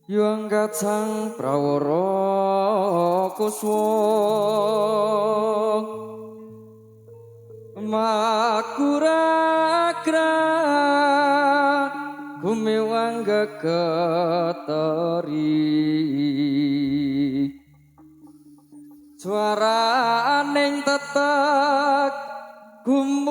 Yuang kacang prawara kuswa makuragra gumewang geketeri swaraning tetek gumurah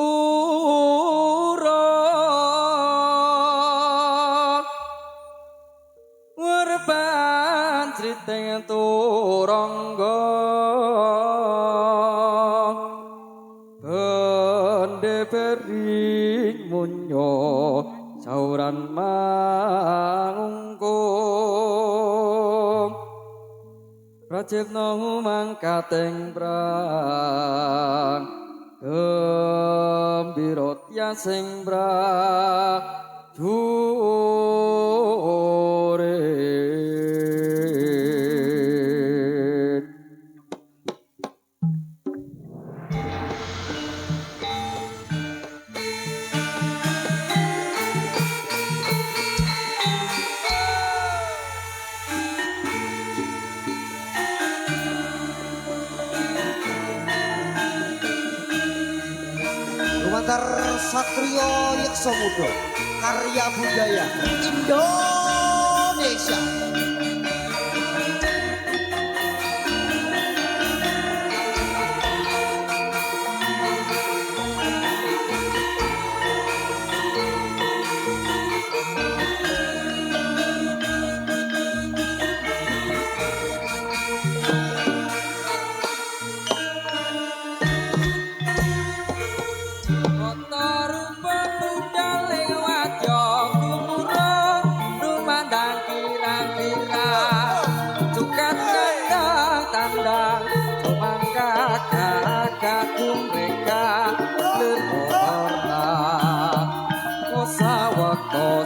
werban criteng turangga bende bering munyo sauran mangungkum Prajipna mangkateng prang gembira tyasing prajurit Lumantar Satrio Yekso Mudo karya budaya Indonesia.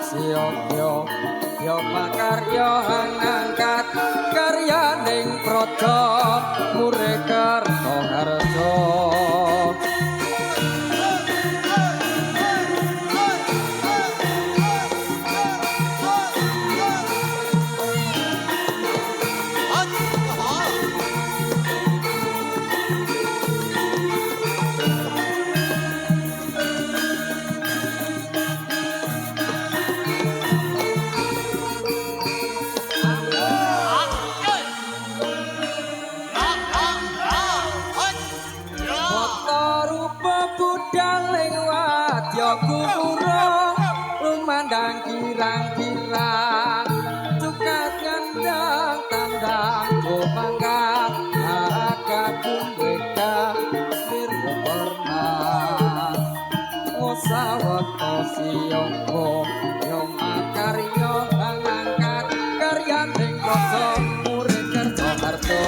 Siyokyo yo makarya ngangkat karyaning praja Murekarta harja lumandang kirang-kirang cukat nyandang tandang jomangga agapun weda wirga warna usawata siyangga yo makarya ngangkat karyaning praja Murekarta harja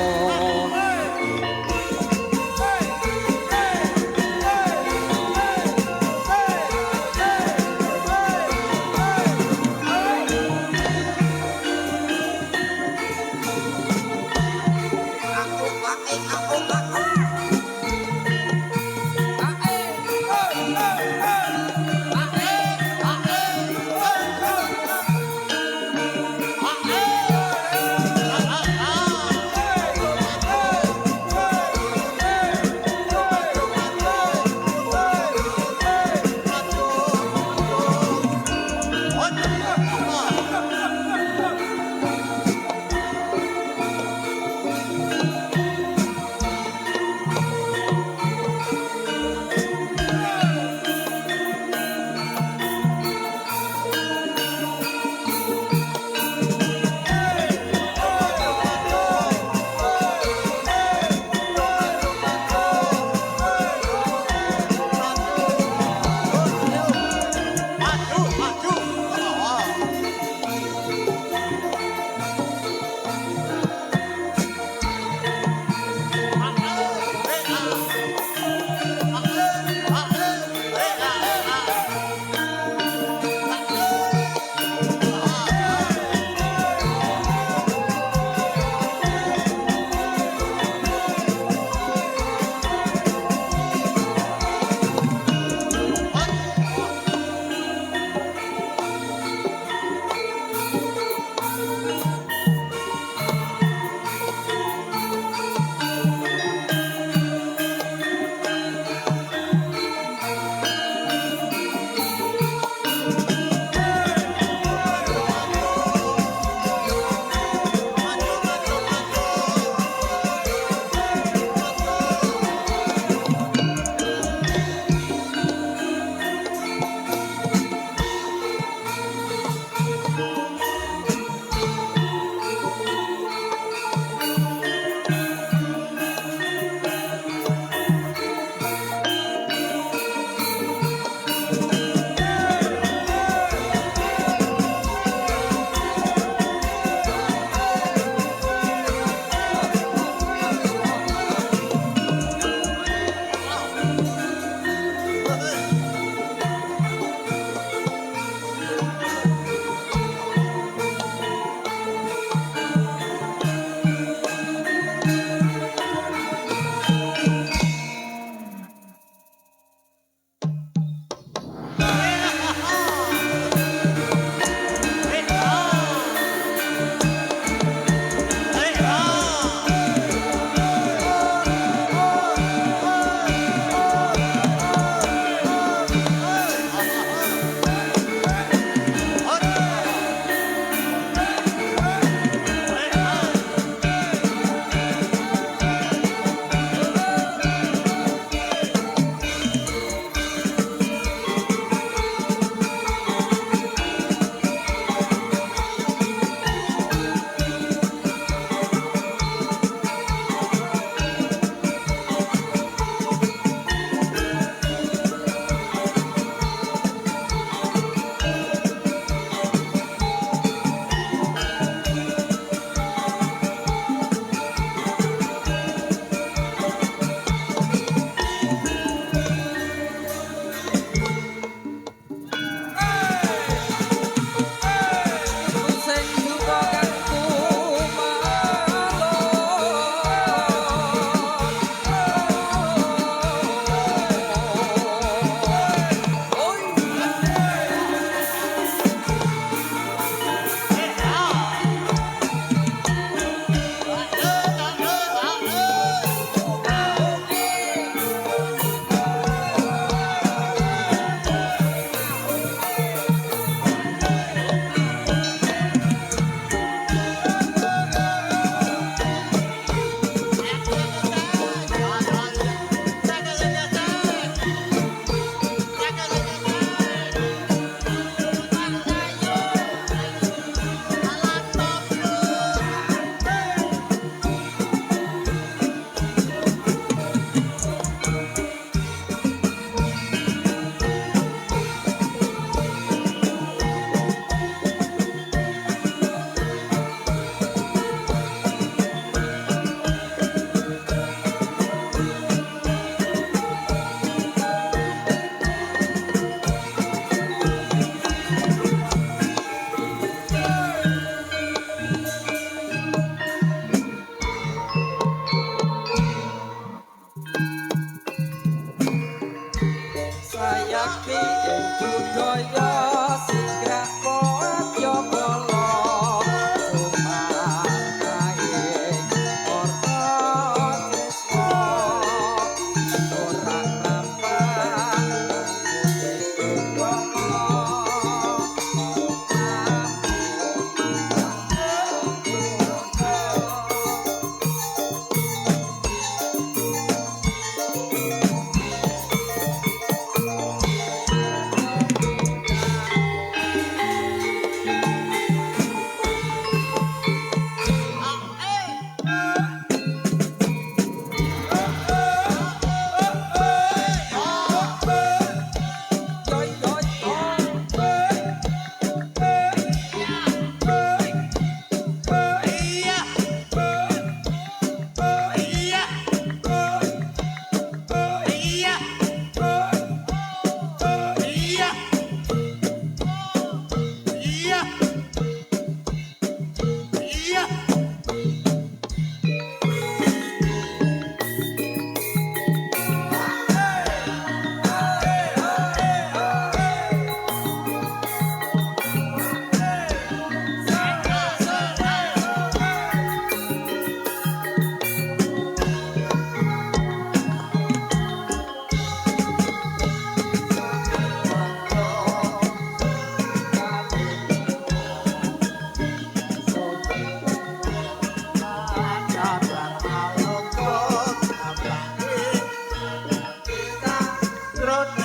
Ora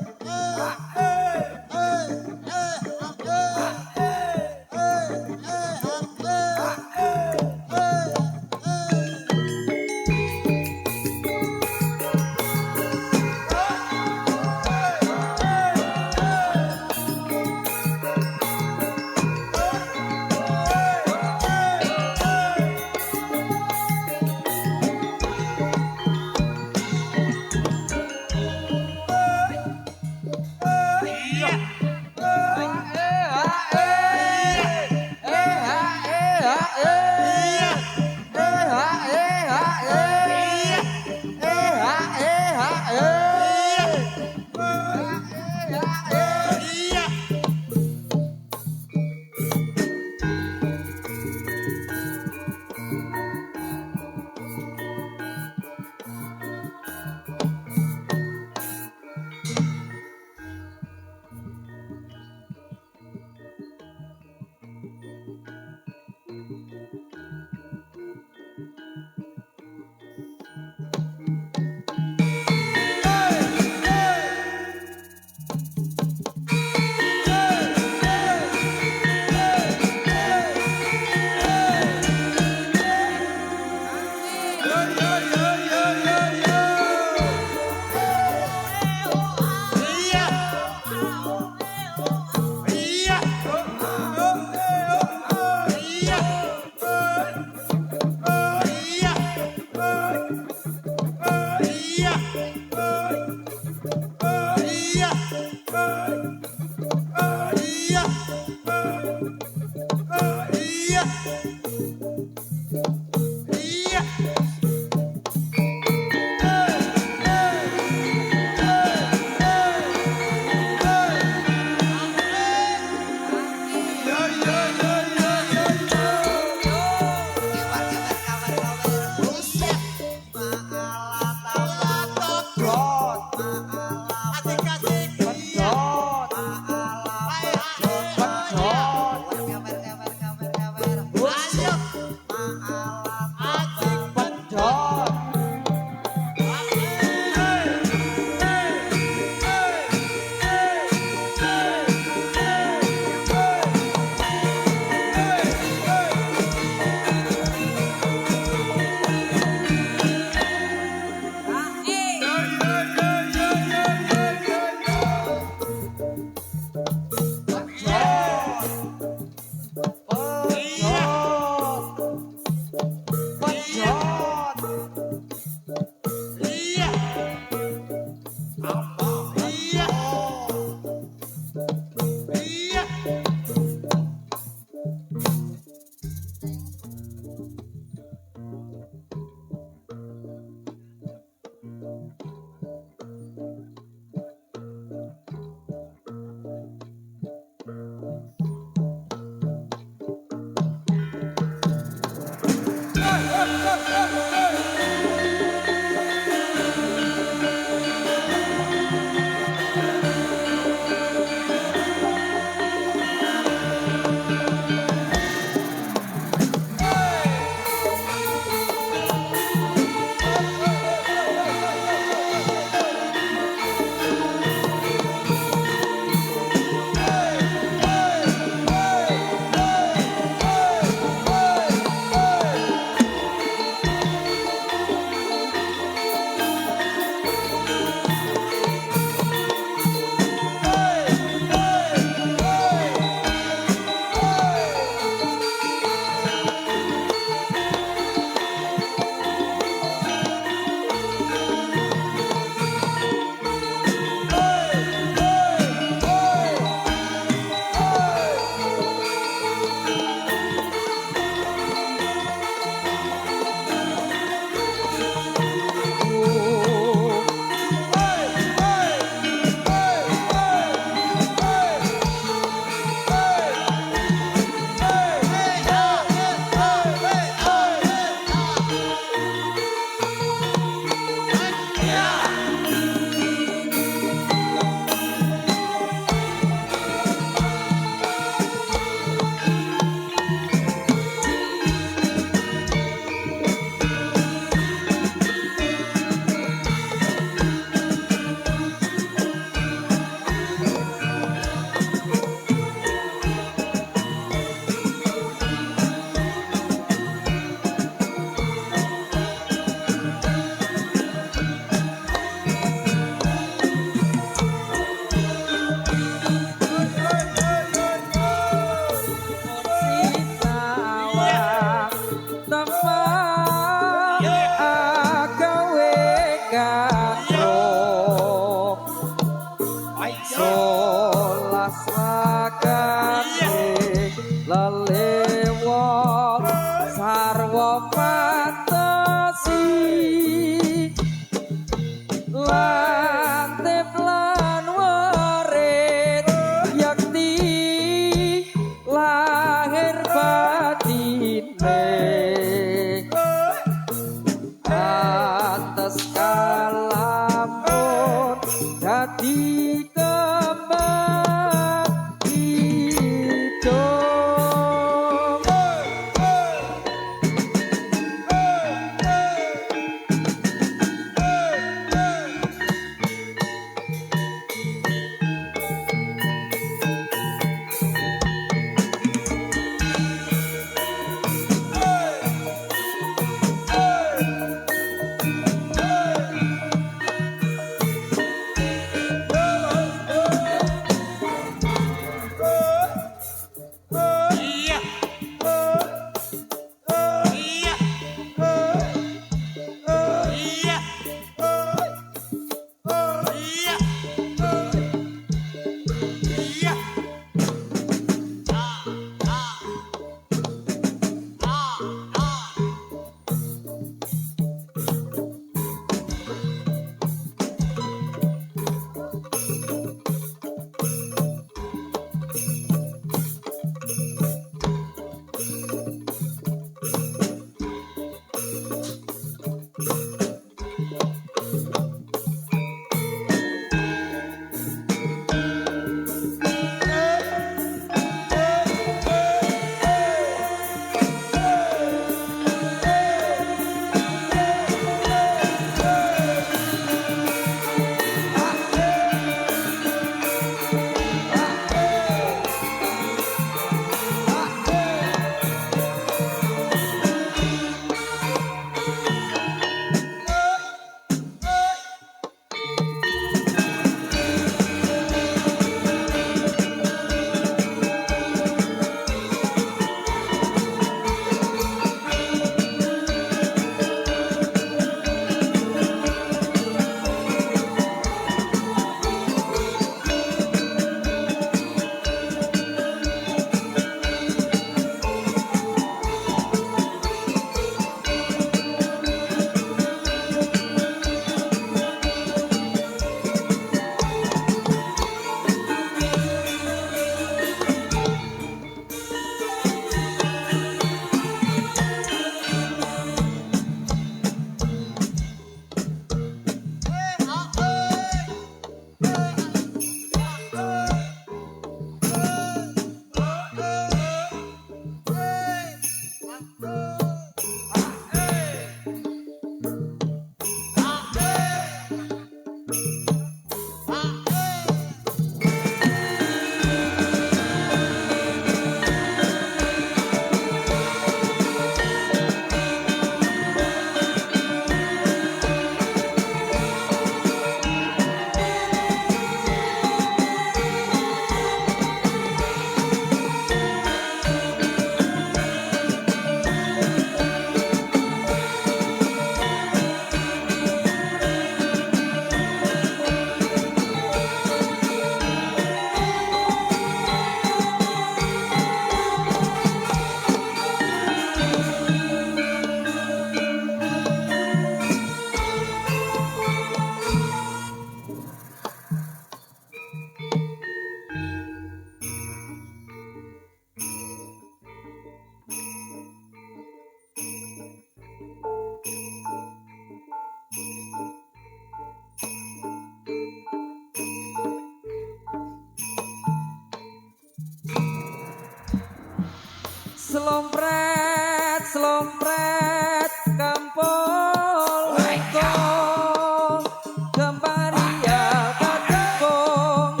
Slompret, slompret, kampung Lengkong, Gempania Katepung,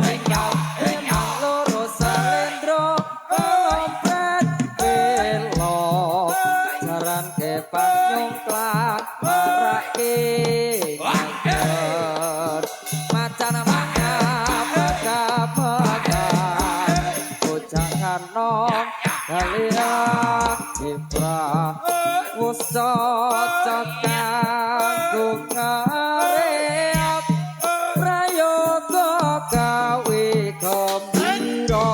Emang loro salendro, slompret belok, jaran kepang nyongklak, marake nyanger, macan mangap, megap-megap, bocah kanong, kalian kiprah wis cocok kanggo ngareap prayoga gawe gembira.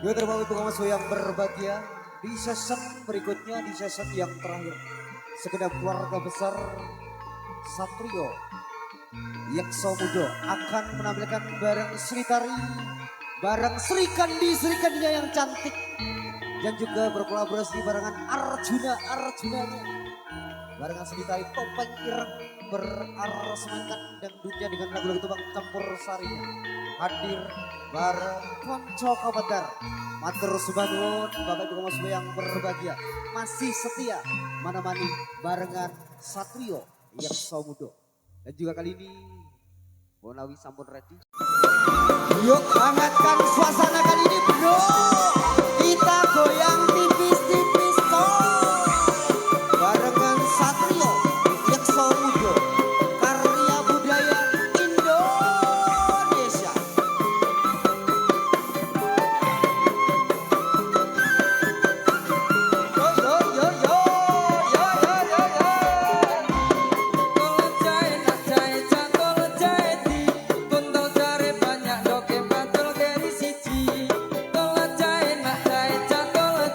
Yo terima kasih pengawas yang berbahagia di season berikutnya, di season yang terakhir. Segenap keluarga besar Satrio Yekso Mudo akan menampilkan barang Sri Tari, barang Sri Kandinya yang cantik, dan juga berkolaborasi barengan Arjunanya, barengan Sri Tari topeng ireng beraransemenkan dangdutnya dengan lagu-lagu tembang campur sarinya. Hadir bareng Konco Kabatar, matur subanun Bapak Ibu Kamu yang berbahagia, masih setia menemani barengan Satrio Yekso Mudo. Dan juga kali ini Bonawi sampun ready. Yuk hangatkan suasana kali ini bro, kita goyang tipis-tipis toh. Barengan Satrio Yekso Mudo, karya budaya Indonesia. Banyak doke pantul keri siji, tolak jahe nak jahe cantol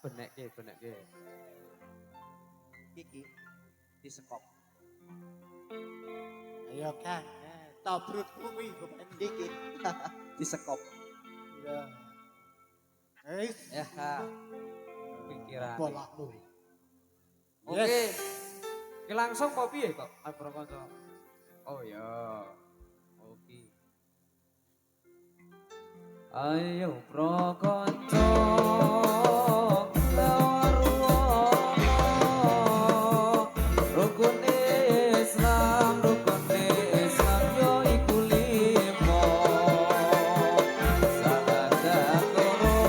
benek ke. Iki disekop. Ayo Kang, tobrutmu kuwi kok Iki disekop. ya. Wis, Ya, pikiran. bolakmu. Oke. Ki langsung apa piye kok? Abro kanca. Oh ya. Oke. Ayo pro kanca. Rukun Islam yo iku limo. Sahadat loro,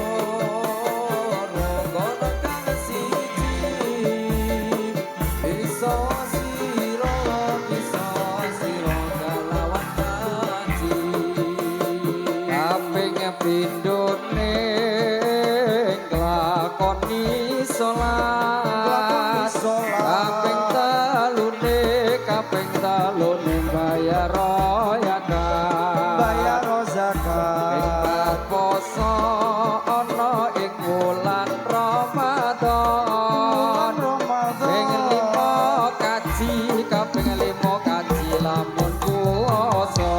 rukun kang siji. Bisa sira kalawan kaji. Kaping pindho ning nglakoni salat. Kaping telune bayar zakat. Ing poso ana ing wulan Ramadan. Ing 5 kaji, kaping 5 kaji lamun puasa.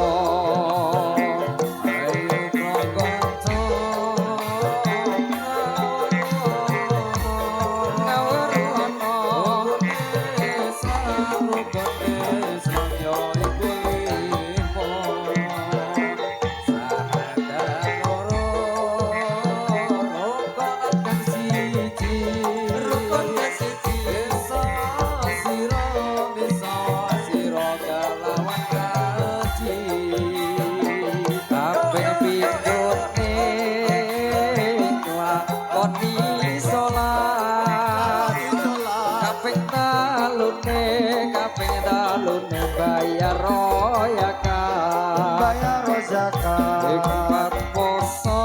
Kaping talune bayar zakat. Hikmat poso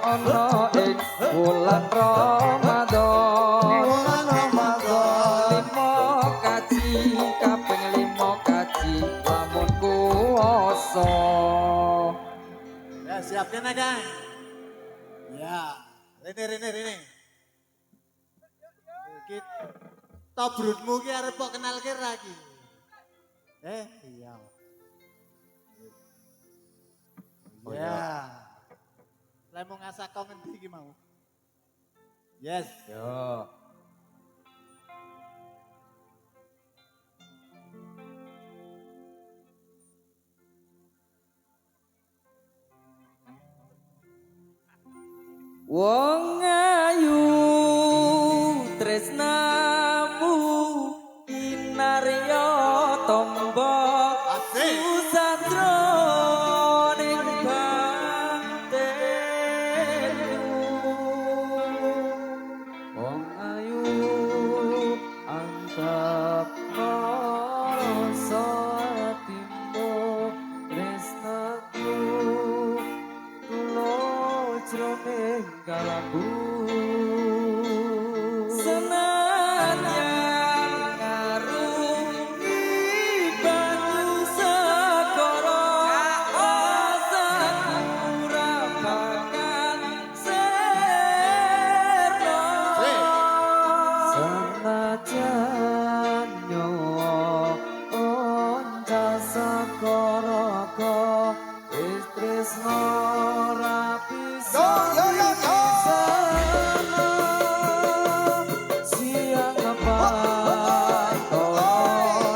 ana ing bulan Ramadan. Limo kaji, kaping 5 kaji lamun kuwasa. Ya, siapkan aja. Ya, rene. Iki tobrutmu ki arep kok kenal kira iki. Iya. Oh, Ya. Lah mau ngasak kau ngendi iki mau? Yes. Yo. Wong ayu tresnamu inarya tombok Asik. susatro ning batenmu. Wong ayu antep rasa timbo tresnaku jroning kalbu senadyan ngarungi banyu segara asaku ora bakal serna senadyan nyawa onca segara wis tresna rapi siang apa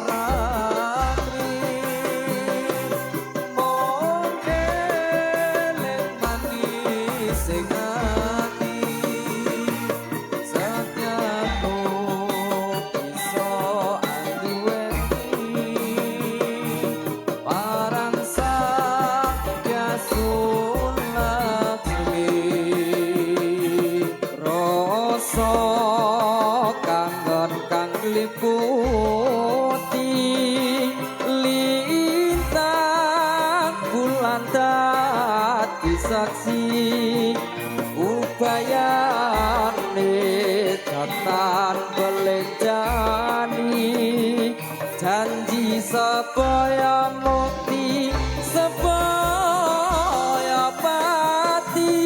ratri mondeleng manis sing ati setiapmu iso anduweni parang sakya rasa kangen kang liputi lintang bulan dadi saksi ubayane datan belenjani janji supaya mukti supaya pati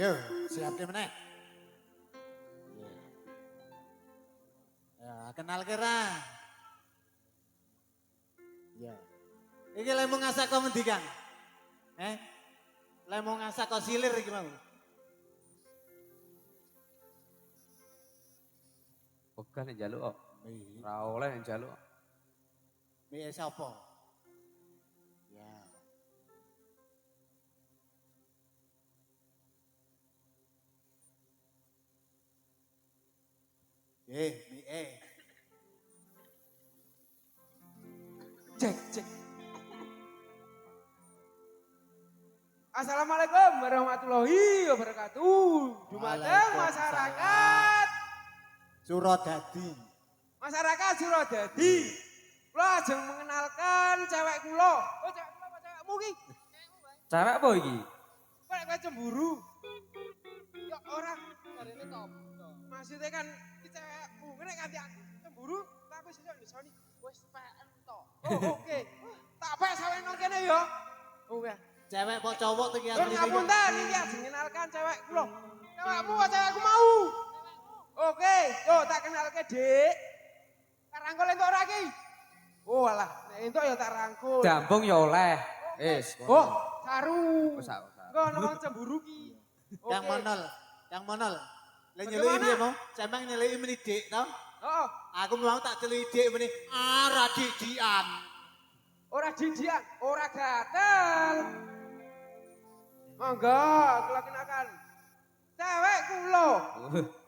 Yo, siap di meneh. Ya, kenal kira. Ya. Iki lek mau ngasak kok ngendi, Kang? Lek mau ngasak kok silir iki mau. Bukan yang jaluk kok. Ora oleh yang jaluk. Mie sapa? Ya. Mie. Cek. Assalamualaikum warahmatullahi wabarakatuh. Dumateng masyarakat. Suradadi. Masyarakat Suradadi. Kula ajeng mengenalkan cewek kula. Oh, cewek kula apa cewekmu ki? Cewek apa iki? Kok kowe cemburu? Ya ora jarene top. Maksudnya kan iki cewekmu, nek ganti aku cemburu, aku sesuk ndesoni wis peken to. Oh, oke. Tak pek sawen nang kene ya. Oke. Cewek kok cowok tuh ki Terus ngapunten iki ajeng mengenalkan cewek kula. Cewekmu apa cewekku mau? Oke, yo tak kenalke, Dik. Tak rangkul entuk ora ki? Oh alah, nek entuk ya tak rangkul. Jambung ya oleh. Wis. Oh, saru. Wis. Engko ana wong cemburu ki. Yang monol. Lah nyeliki piye mau? Cemeng nyeliki meni Dik to? Heeh. Aku mau tak celiki Dik meni ra didian. Ora jijian, ora gatel. Monggo, kula kenakan. Cewek kula.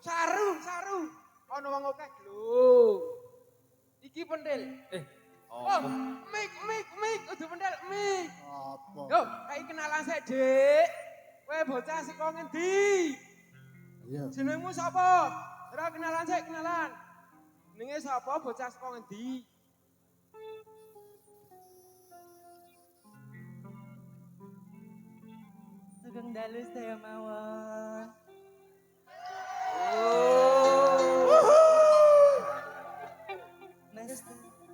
Saru. Ana wong akeh lho. Iki pendel. Oh, mik, udah pendel, mik. Apa? Yo, kayak kenalan sik, Dik. Kowe bocah saka ngendi? Iya. Jenengmu sapa? Ora kenalan sik, kenalan. Jenenge sapa bocah saka ngendi? Sugeng dalu saya mawon. Mas,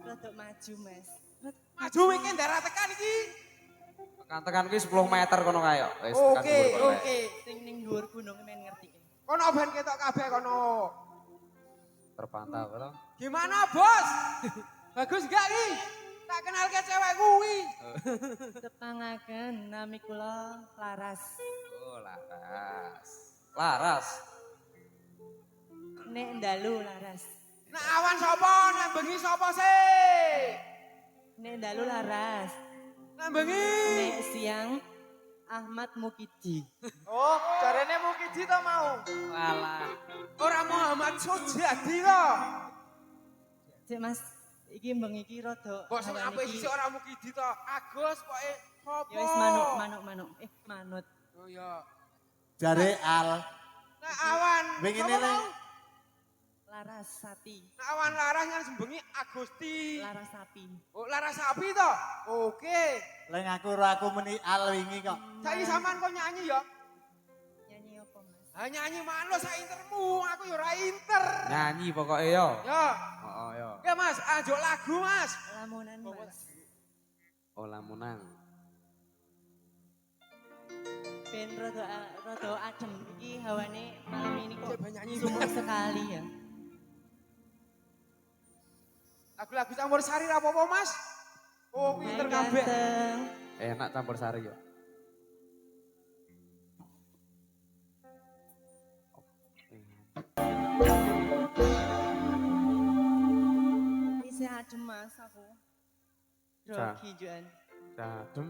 rodok maju, Mas. Maju iki ndara tekan iki. Tekan ki 10 meter kono kae kok. Wis tekan Oke, dhuwur kono kae. oke. Sing ning dhuwur gunung men ngerti. Kono ben ketok kabeh kono. Terpantau kono. Gimana, Bos? Bagus gak iki? Tak kenal ke cewek kuwi. Tepangaken nami kula Laras. Oh, Laras. Laras. Nek ndalu Laras. Nek awan sapa? Nek bengi sapa sih? Nek ndalu Laras. Nek bengi. Nek siang Ahmad Mukidi. Oh, jarene Mukidi to mau. Walah. Ora Muhammad Sojadi to. Cek Mas, iki mbeng iki rada Kok sing awan apik iki- sih ora Mukidi to. Agus pokoke sapa? Ya wis manuk. Manut. Oh iya. Jare Al. Nek awan. Wingi sapa nene. mau? Laras Sati. Nek awan laras yang sembengi Agusti. Laras sapi. Oh, laras sapi to. Oke. Leng aku meni Al wingi kok. Saiki sampean kok nyanyi ya? Nyanyi apa, Mas? Ha nyanyi manut sak intermu, aku ya ora inter. Nyanyi pokoknya yo. Ya. Oh, yo. Oke Mas, ajo lagu Mas. Lamunan, Mas. Oh, lamunan. Ben rada adem iki hawane malam ini kok Coba nyanyi. sumur sekali ya. Lagu-lagu campur sari ra apa-apa Mas? Oh, pinter kabeh. Ganteng. Enak campur sari yo. Isi adem Mas aku. Grogi juan. Cadem.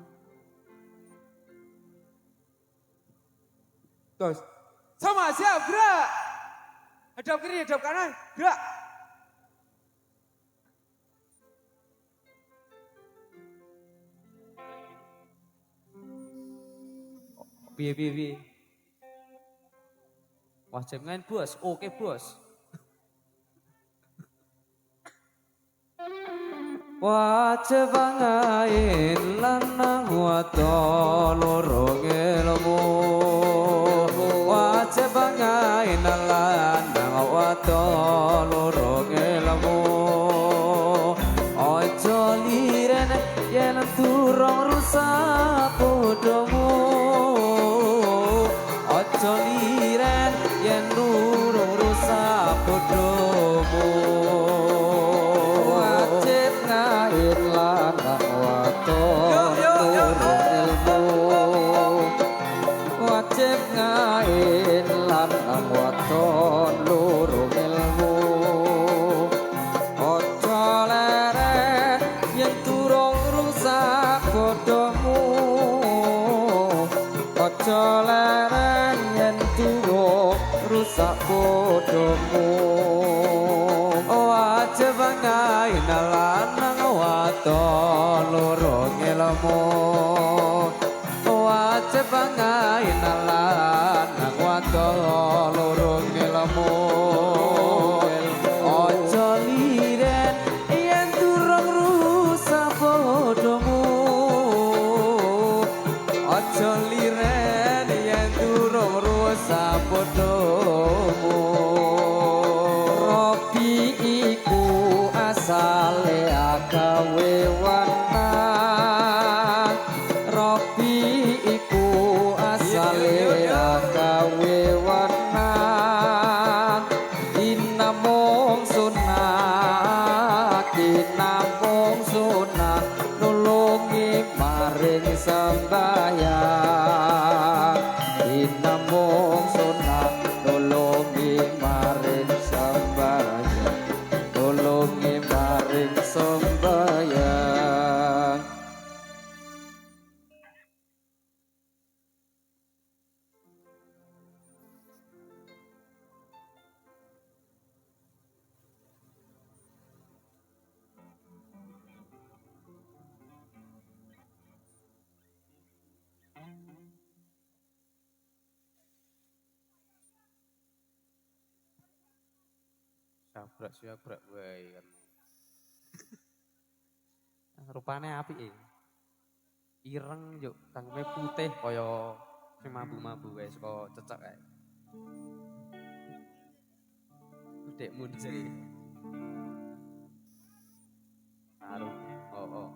Terus. Sama siap, gerak. Hadap kiri, hadap kanan, gerak. Piye. Wajib main bos. Oke, Bos. Wajib ngain lanang wato loro ngelmu. Wajib ngain lanang wato loro ngelmu. Ojo liren yen turung rusak podomu. Ojo aja leren yen tuwa rusak bodomu aja bangai nalanang waton loro ngelmu aja bangai nalanang waton loro ngelmu aja liren yen durung rusak bodomu aja liren yen durung rusak bodomu Robi iku asale agawe warna Robi iku asale agawe warna inamung sunah kinamung sunah nulungi maring sembahyang inamung sunah nulungi maring sembahyang nulungi maring sembahyang sabrak wae kan. Rupane apik ireng yo tangme putih kaya sing mambu-mambu wae saka cecek kae. Dekmu jeri. Arum. Oh.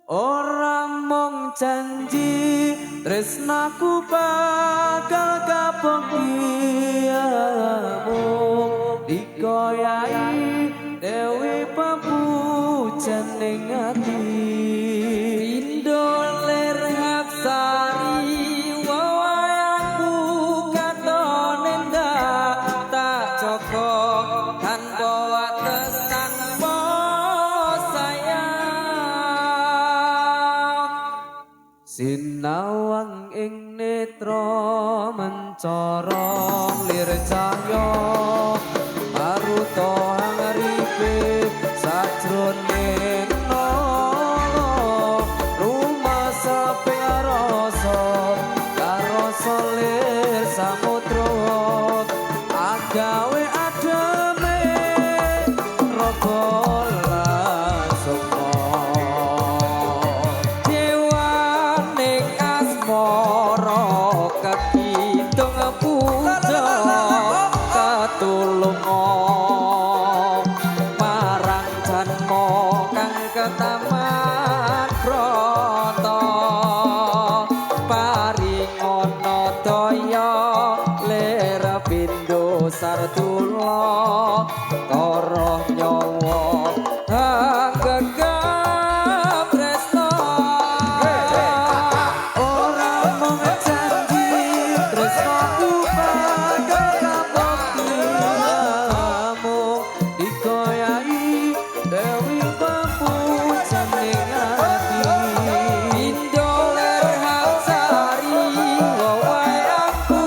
Ora mung janji tresnaku bakal kapenggiamu dikoyai dewi papujan ning ati indoler hapsari wawayaku katon endah tak joko tanpa wates tanpa sayang sinawang ing netra mencara lir cahya maruta hangripe sajroning nala rumasa piarasa karasa lir samudra agawe ademe raga lan sukma dewaning asmara kekitung puja katulunga marang janma kang ketaman brata paringana daya lir pindho sartula tara nyawa hanggegap tresna ora mung janji tresnaku bakal kapenggiamu dikoyai dewi papujan ning ati indoler hapsari wawayaku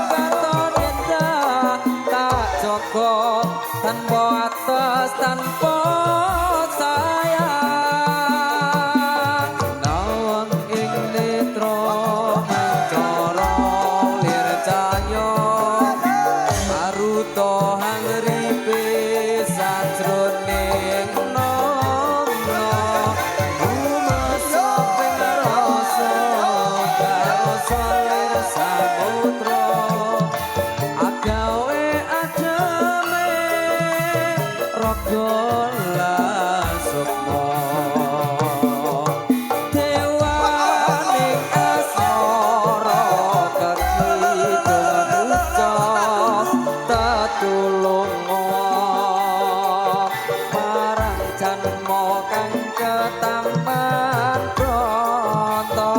katon endah tak joko tanpa atas tanpa sayang nawang ing netra mencara lir cahya maruta hangripe sajroning nana rumasa pengrasa karasa lir samudra agawe ademe raga lan sukma dewaning asmara kekitung puja tetulunga marang janma kang ketampan brata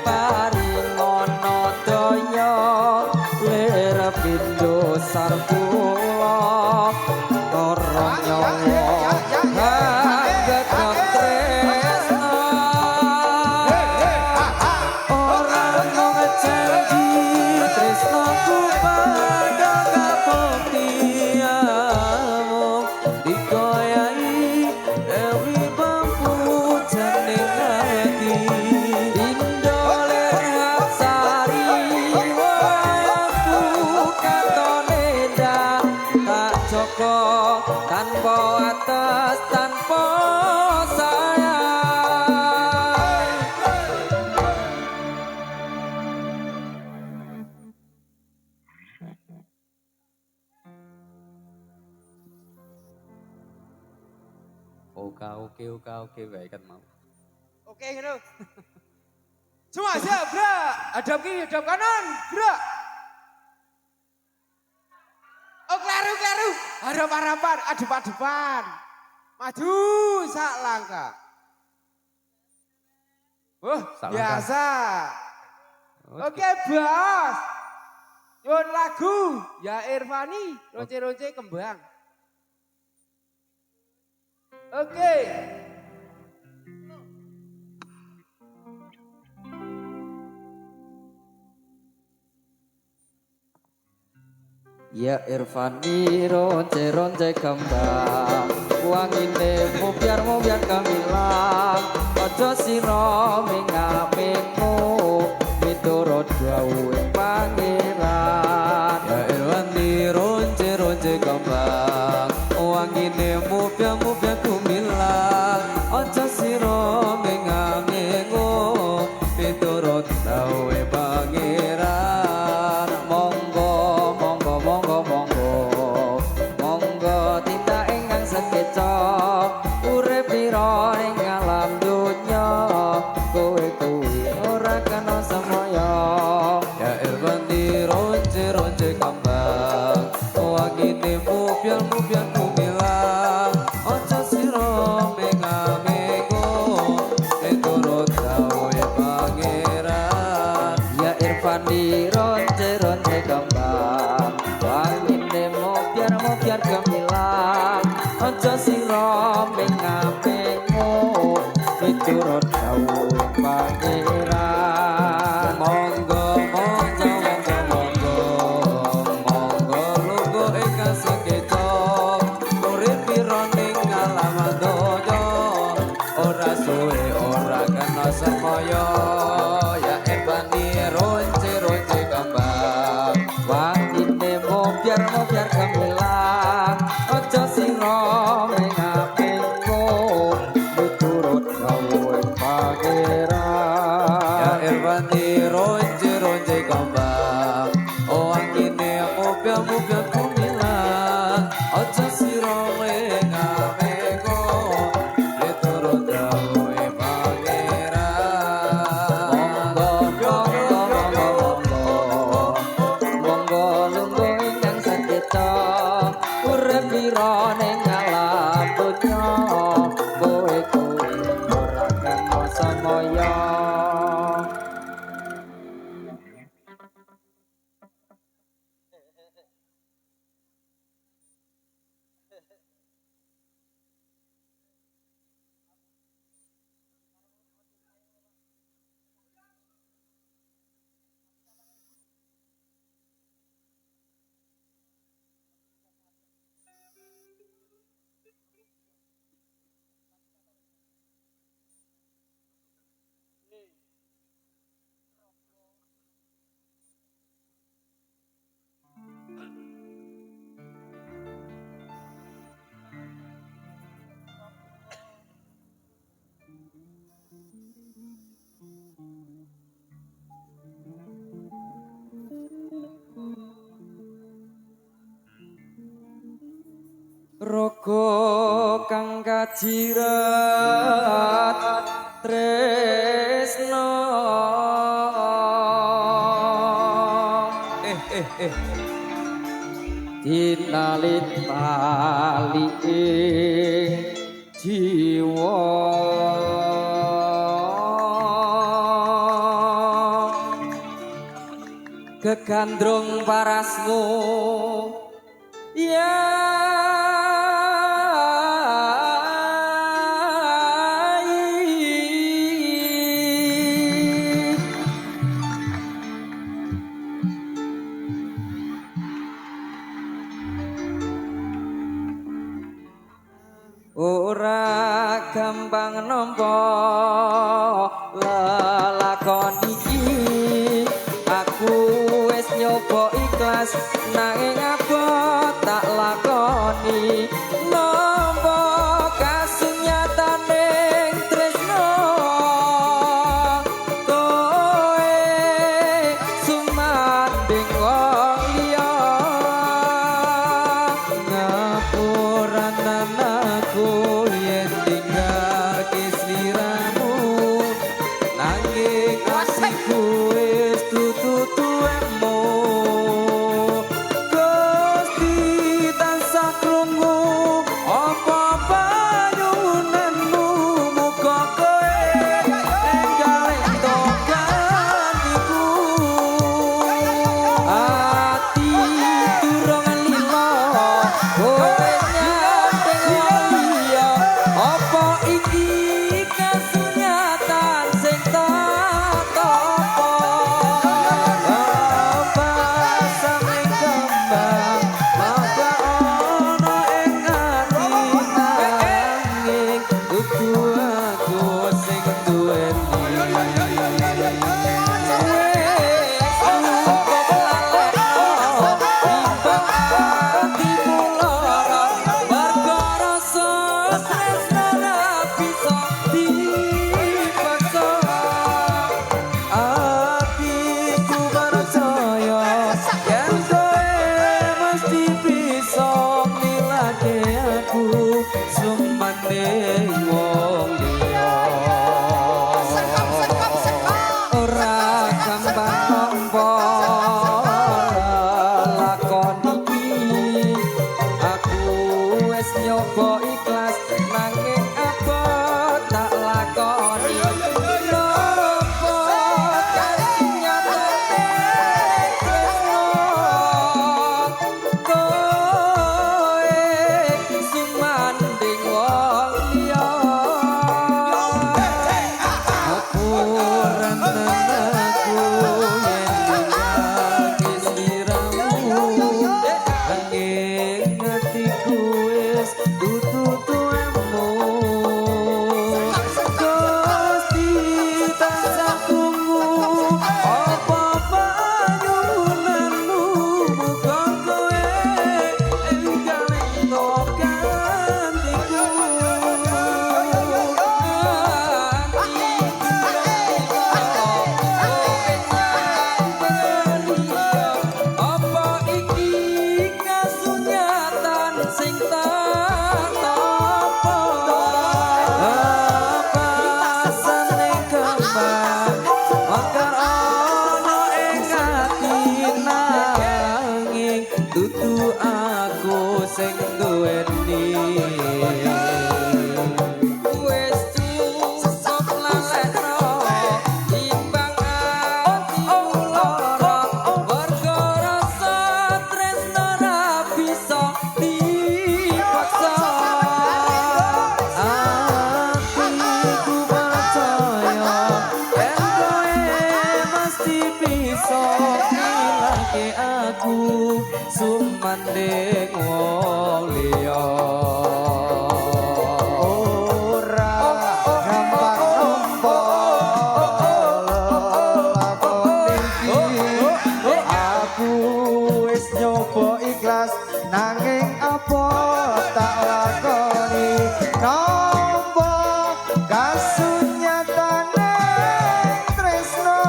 paringana daya lir pindho sartula tara nyawa oke baik kan mau. Oke ngono. Semua siap, bro. Hadap kiri, hadap kanan, bro. Oh, kleru. Harap-harapan, adep-adepan. Maju sak langkah. Sak langkah. Biasa. Oke, Bos. Nyun lagu ya Irfani, ronce-ronce kembang. Oke. Ya Irfani ronce-ronce kembang wangine mubiar gamilang aja sira mengapenmu miturut dawuhe pangeran. Ya Irfani ronce-ronce kembang wangine mubiar gamilang aja sira mengapenmu miturut dawuhe pangeran. Urip pira ing alam dunya kowe kuwi ora kena samaya. Ya Irfani ronce kembang wangine mubyal kumilang aja sira mengamego miturut dawuhe pangeran. Ya Irfani ronce kembang wangine mubyar gemilang aja sira mengapenmu miturut dawuhe pangeran. Monggo lungguh ing kaseketa urip pira ning alam donya ora suwe ora kena samaya. Ya Irfani ronce kembang wangine mubyar gemilang aja sira mengapenmu miturut dawuhe pangeran. Ya Irfani ronce kembang wangine mubyar gemilang aja sira mengapenmu miturut dawuhe pangeran. Monggo lungguh ingkang saketa urip pira ning alam donya kowe ora kena samaya. Raga kang kajirat tresno dinalit tali jiwa kegandrung parasmu ya ora gampang nampa lelakon iki aku wis nyoba ikhlas nanging abot tak lakoni nampa kasunyataning tresno kowe sumanding wong liya ngapuranan aku yen tinggal Apa panyunanmu muga kowe enggal entuk gantiku. Apa iki kasunyatan sing tak tampa? Pasane kembang mekar ana ing ati nanging dudu aku sing duweni. Wis cukup lalekno timbang ati lara warga rasa tresno ra bisa dipaksa. Atiku percaya yen kowe mesti bisa ngilangke aku sumanding wong liya. Ora gampang nampa lakon iki. Aku wis nyoba ikhlas nanging apa tak lakoni. Nampa kasunyatane tresno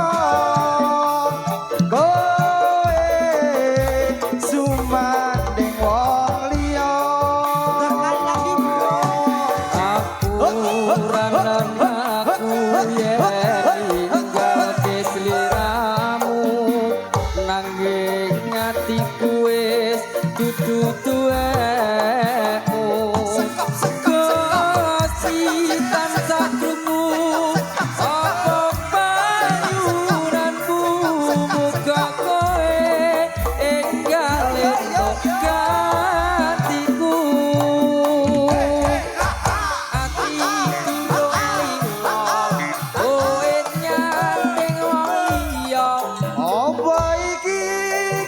kowe sumanding wong liya. Apuranan aku yen ninggalke sliramu nanging atiku wis dudu tuwekmu. Kasih tansah krungu apa panyunanmu muga kowe enggal entuk gantiku. Atiku limo kowe nyanding wong liya. Apa iki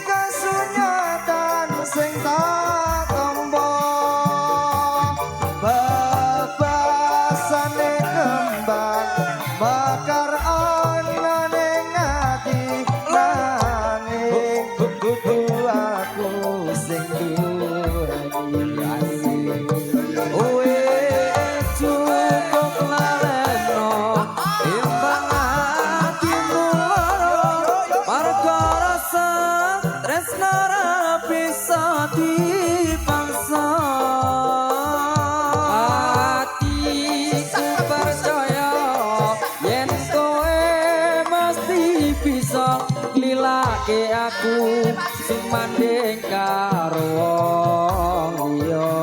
kasunyatan sing tak tampa? Babasane kembang mekar ana ning ati nanging dudu aku sing duweni. Wis cukup lalekno timbang atimu lara marga rasa tresno ra bisa dipaksa. Atiku percaya yen kowe mesti bisa nglilake aku sumanding karo wong liya.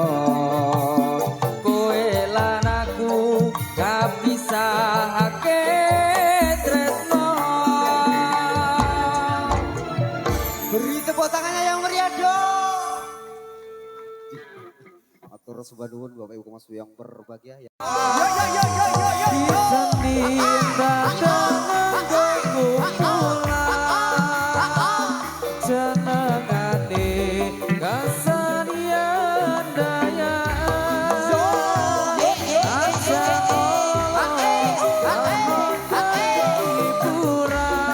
Kowe lan aku kapisahake tresno. Beri tepuk tangannya yang meriah dong. Atur sembah nuwun Bapak Ibu Mas yang berbahagia ya. Seni dadangan goku pulang jenengane kasanian daya aja hiburan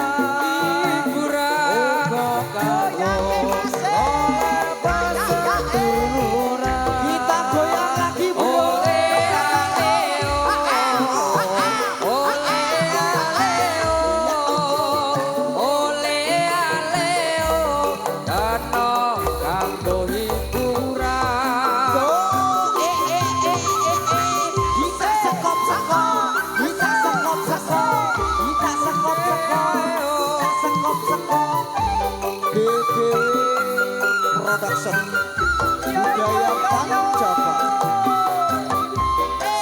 uga karo kita goyang lagi oleh Production budaya Panjaka.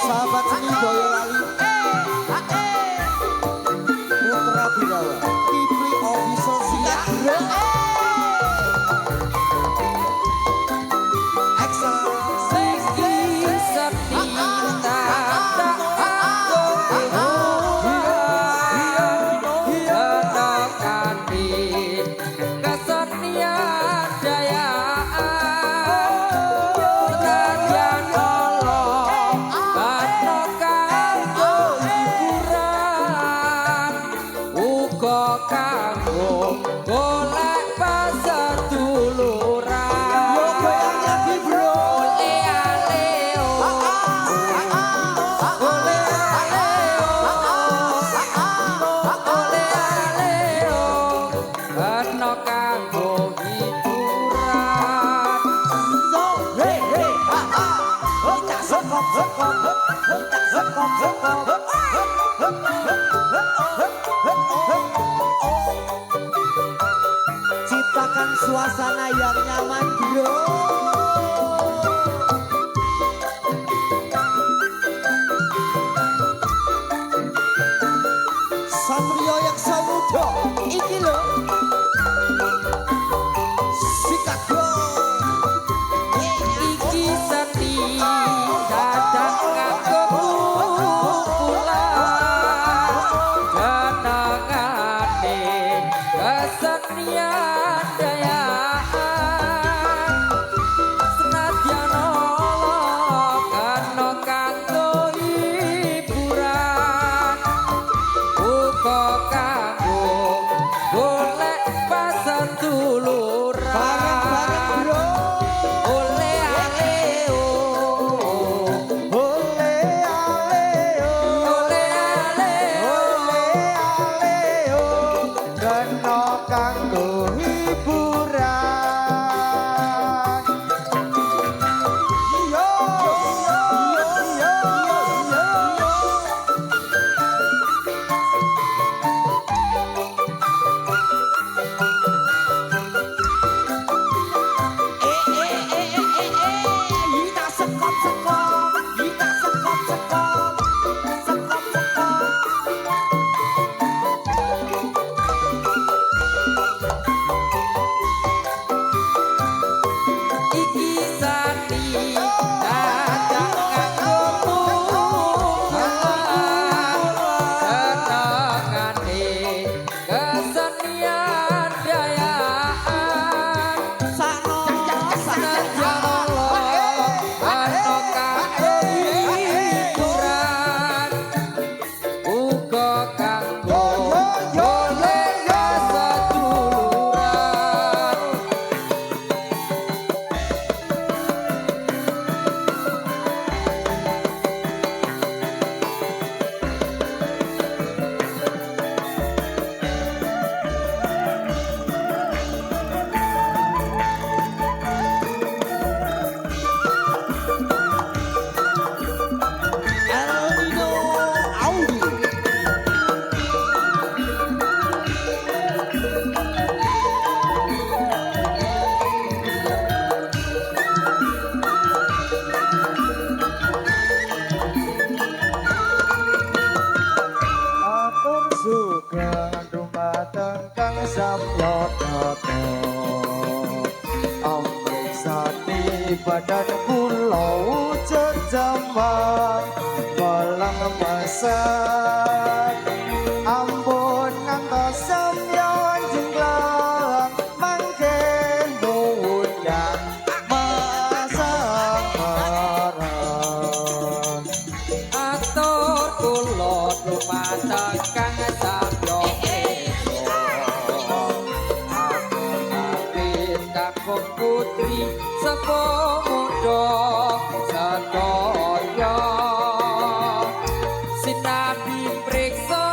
Sahabat seni Boyolali Putra Birawa Kipli Official Sikat Kok kanggo golek paseduluran. Yo goyang lagi bro. Ole aleo, ole aleo, ole aleo, kena kanggo hiburan. Yo hey hey ha ha. Kita sekop sekop. Kita sekop sekop. Ciptakan suasana yang nyaman bro. Satrio yang samudo iki lho. Sikat bro. Iki seni dadang nganggo kumpulan jenengane kesenian dayaan senadyan ala kena kanggo hiburan uga kanggo golek paseduluran. Bareng-bareng bro. Ole aleo, Ole aleo. ole aleo, Aleo kena kanggo hiburan. Yo yo yo yo. Kita sekop sekop, kita sekop sekop, sekop sekop. iki sani dadang nganggo kumpulan senengane kesenian dayaan senadyan ala kena kanggo hiburan uga kanggo golek paseduluran. Elnino Audi. Atur sugeng dumateng Kang Samyata. Amriksani badan kula wujud jambang malang masak. Ampun ngantos samyon jenglang mangken mundang masakan. Atur kula dumateng Kang Sabya Apit kakung putri sepo muda sedaya sinabi priksa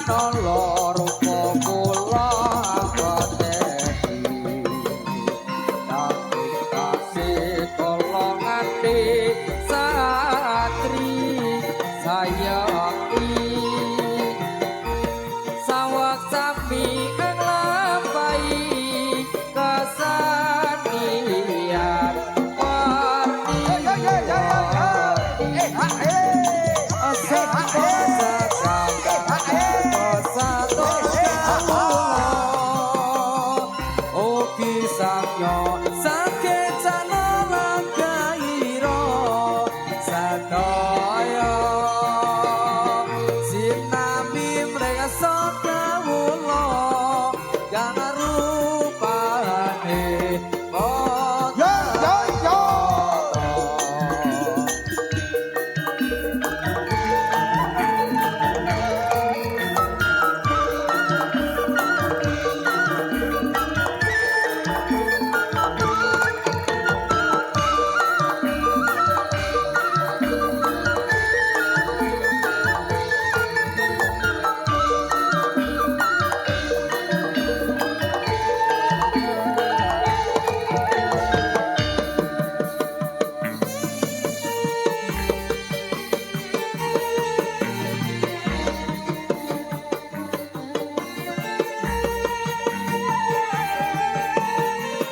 nolo rupa kula pateni tapi kasih kula ngati satri sayangi sawak sapi kang lampai kesenian warni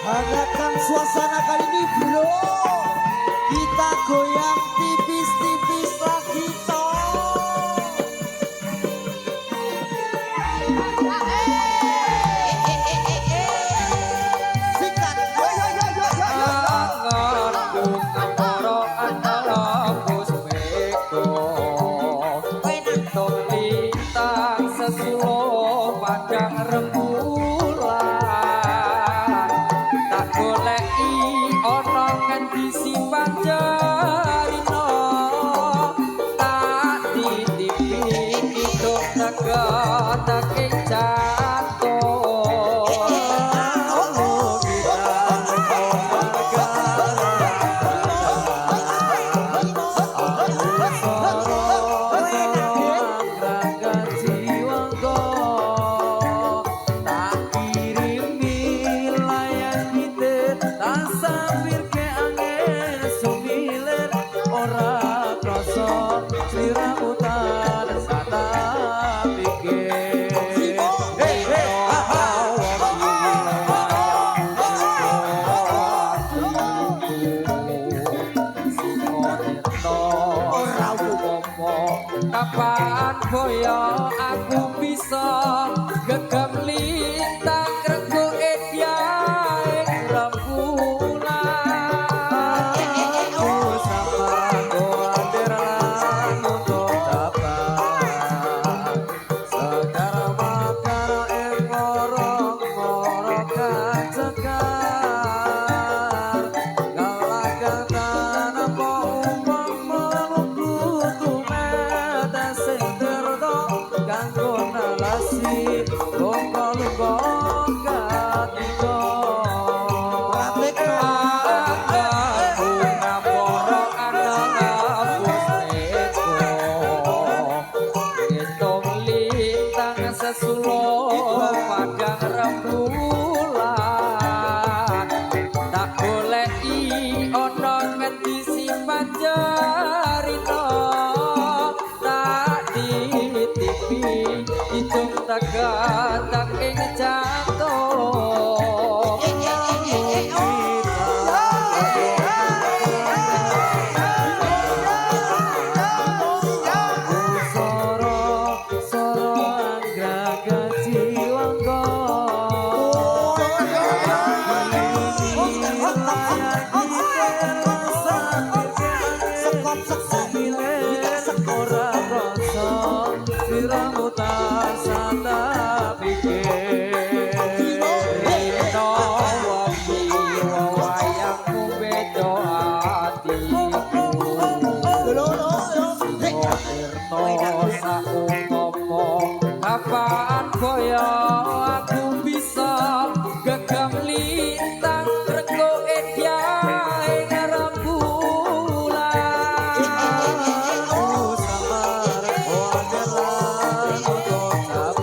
Hangatkan suasana kali ini bro. Kita goyang tipis-tipis lagi toh. Sikat. Yo yo yo yo yo. angarku ngaporo antara puspeko Tung lintang sesulo padang rembulan tak goleki ana ngendi simpan jarino tak titipi itu teke jatuh Kapan boyo aku bisa gegem lintang rego ediae rembulan aku sama koanderan untuk dapat segar makar ngorong kacegar galakatan apa umpama kanggo nalasi luka-luka katiko aku ngaporo anang pusneko ngitung lintang sesulo padang rembulan tak goleki ana ngendi simpan jarino hitung tak ing jatuh soro anggraga jiwangga ora rasa siramu tak sata pikir rino wapi wayangmu bedo hatiku tirto saumpama kapan boyo aku bisa gegem lintang rego ediae rembulan samar koandelan untuk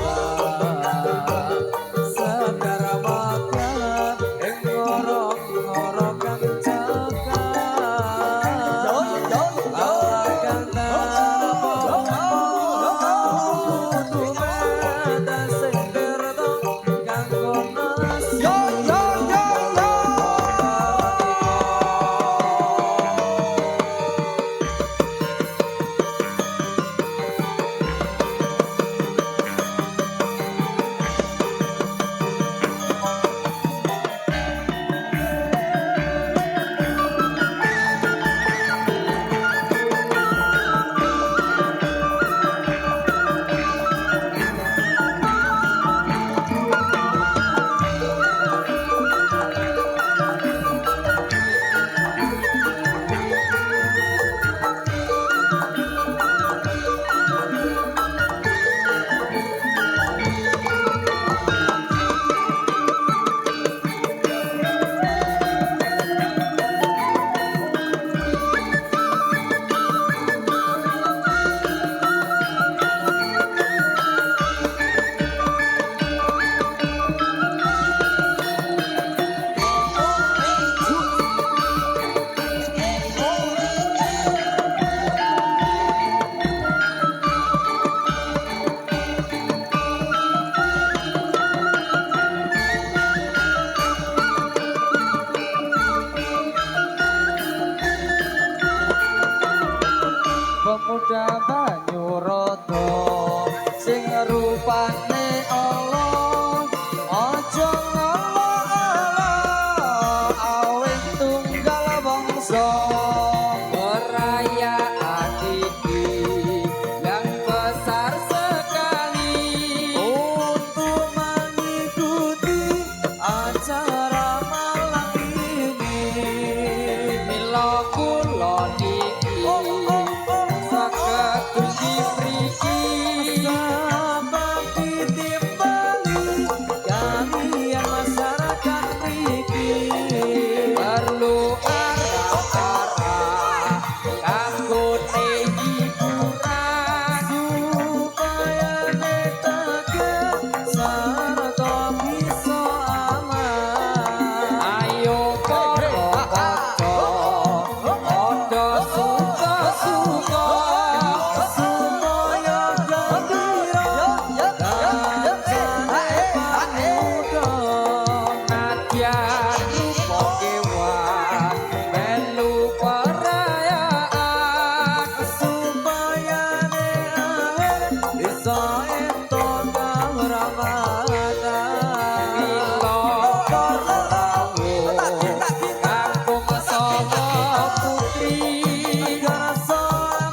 rupane Allah aja ngolo-olo awit tunggal bangsa perayaan iki yang besar sekali untuk mengikuti acara malam ini mila kula niki saged dugi mriki sabab ditimbali kaliyan masyarakat mriki perlu arah-arah kanggo hiburan supaya netake sarta bisa aman ayo para kaca padha suka-suka supaya gembira kancane pamuda nadyan lupa kewan melu perayaan supaya akhir bisa entuk kehormatan mila kampung Solo Putri rasa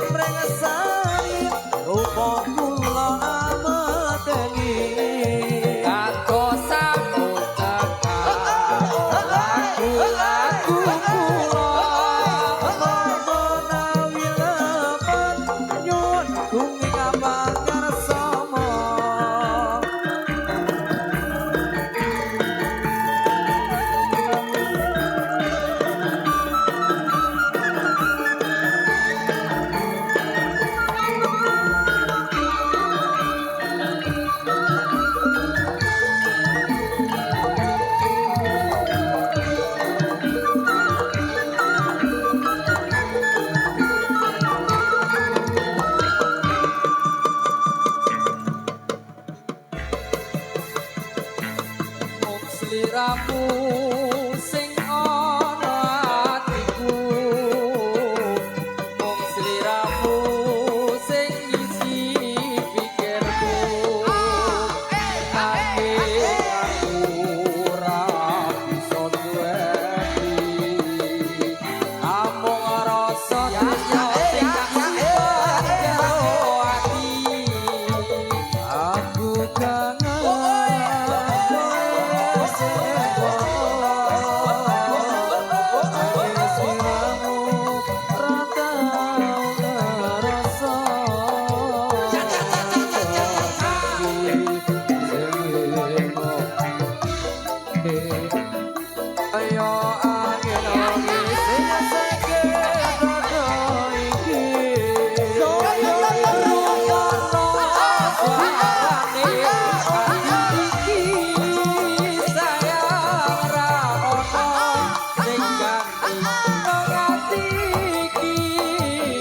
mrengsani rupa kula amateni kato sambut tekan lagu-lagu kula menawi lepat nyuwun kuming amangar sama mung sliramu sing ana atiku mung sliramu sing ngisi pikirku nanging aku ora bisa duweni amung rasa dunya sing tak simpen karo ati aku kangen ayo angin angin sing seke dodo iki suarane iki sayang ra ono sing ganti ati iki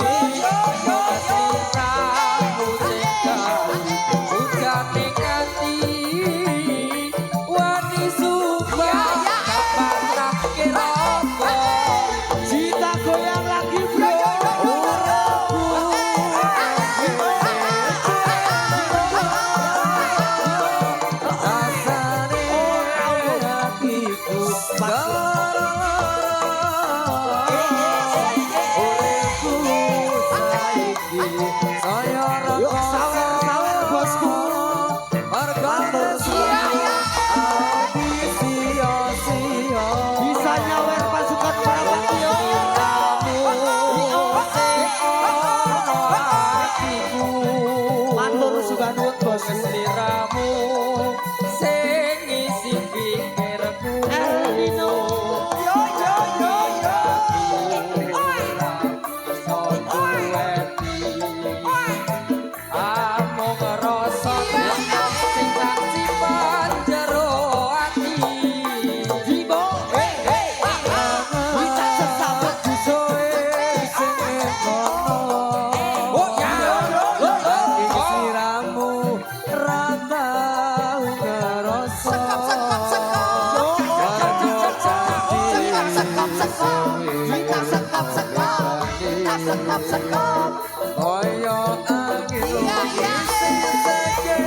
siramu sing ujane ganti wani subah kapan terakhir apa cita goyang lagi bro rasane hatiku uripku saiki saya sawer bosku margator sia-sia bisa nyawer pasukan perawat matur suka nuwun bos sliramu sing ngisi pikirku Elvino yo amung rasa sing tak simpan jero ati jibo bisa sesama jusoe sing kono oh ya siramu rata ngerasa sekop koyo angin sing seke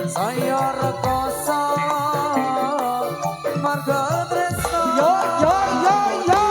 Saya rekoso marga tresno Yo yo yo yo.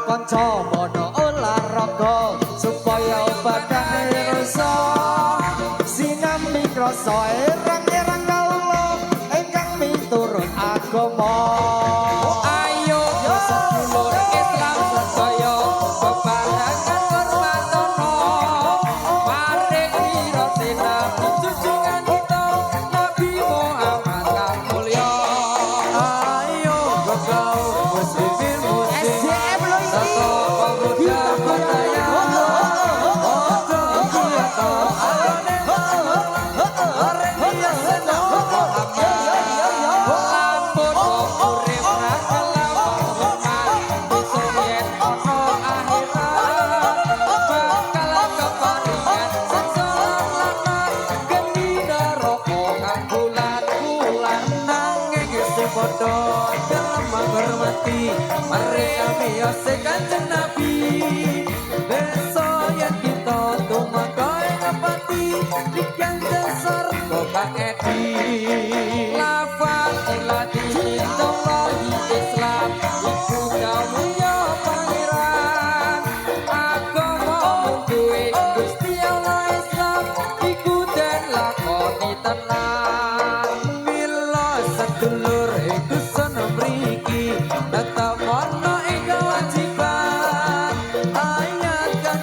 Kanca padha olahraga supaya badane rasa sinambi krasa erang-erang kawula ingkang miturut agama. ayo sedulur Islam sedaya bebarengan hormatono paring rasina junjungan kita Nabi Muhammad kang mulya ayo gagau muslimin SDM lho iki. pemuda budaya ojo kiyato alone orang dia senang lampun urip ra kelawan soyen ono akhirat bakal keparingan sesalan lanang geni neraka kang bulan-bulan nanging sing padha gelem menghormati mereka biasa kanjeng Nabi besok yang kita tumeka ngapati di kanjeng sarga Kang Edi lafal ilati Allahi Islam iku kawuya pangeran agama duwe Gusti Allah Islam iku den lakoni tenan mila sedulur iku seneng mriki tetep ono ing kewajiban ayat kang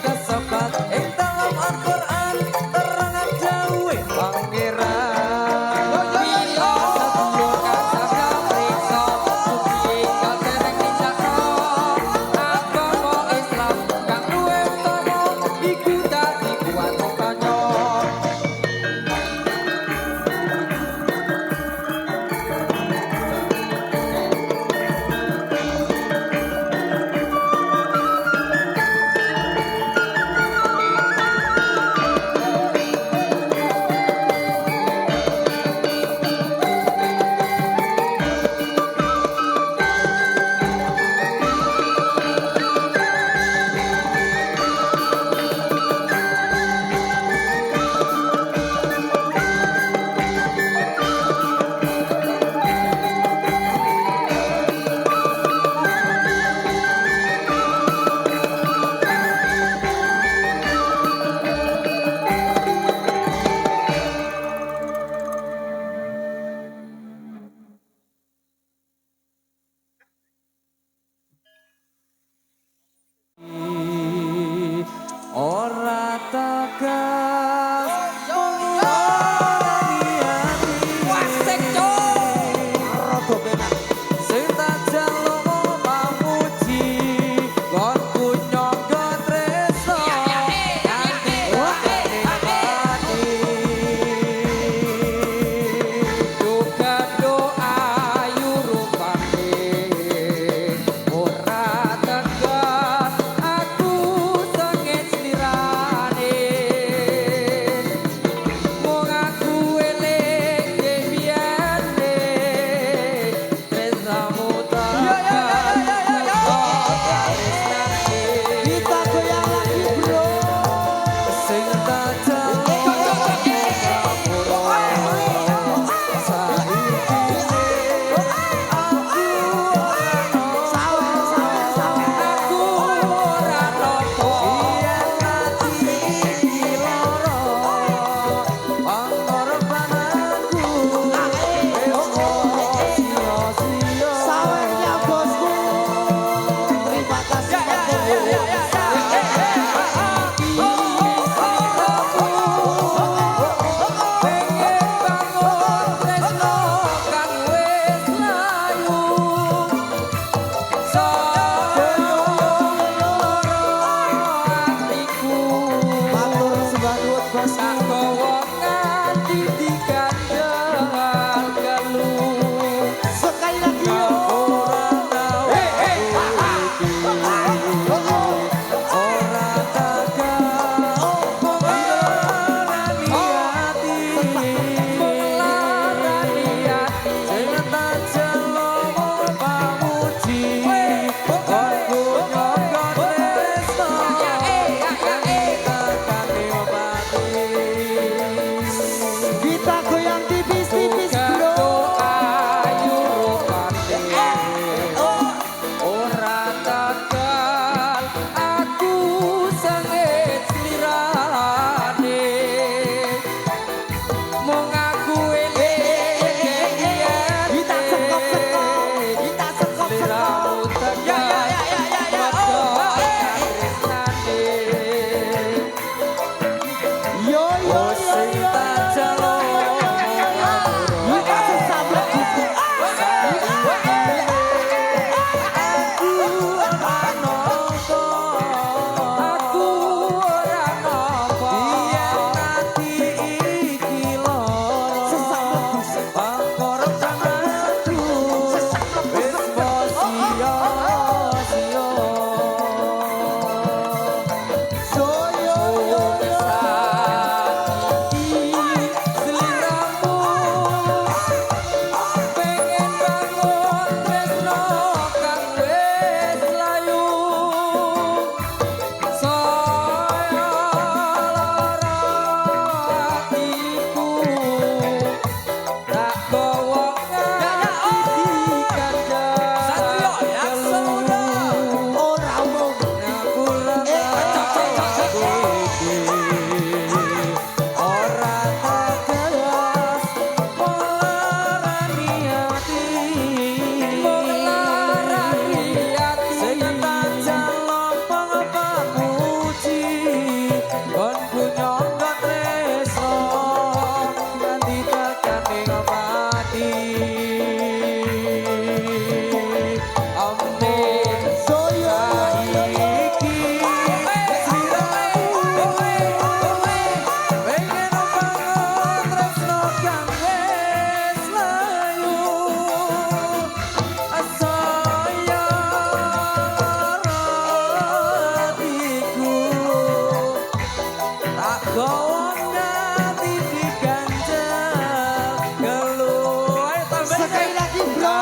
Sekali lagi bro.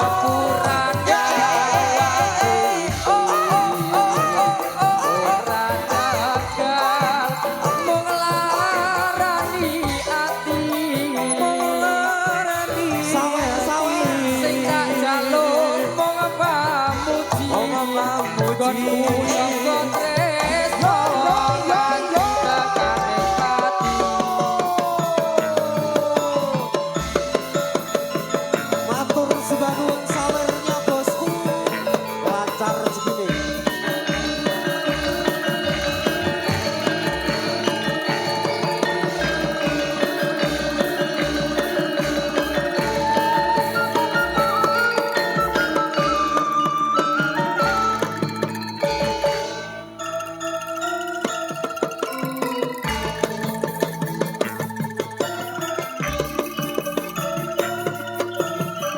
Kon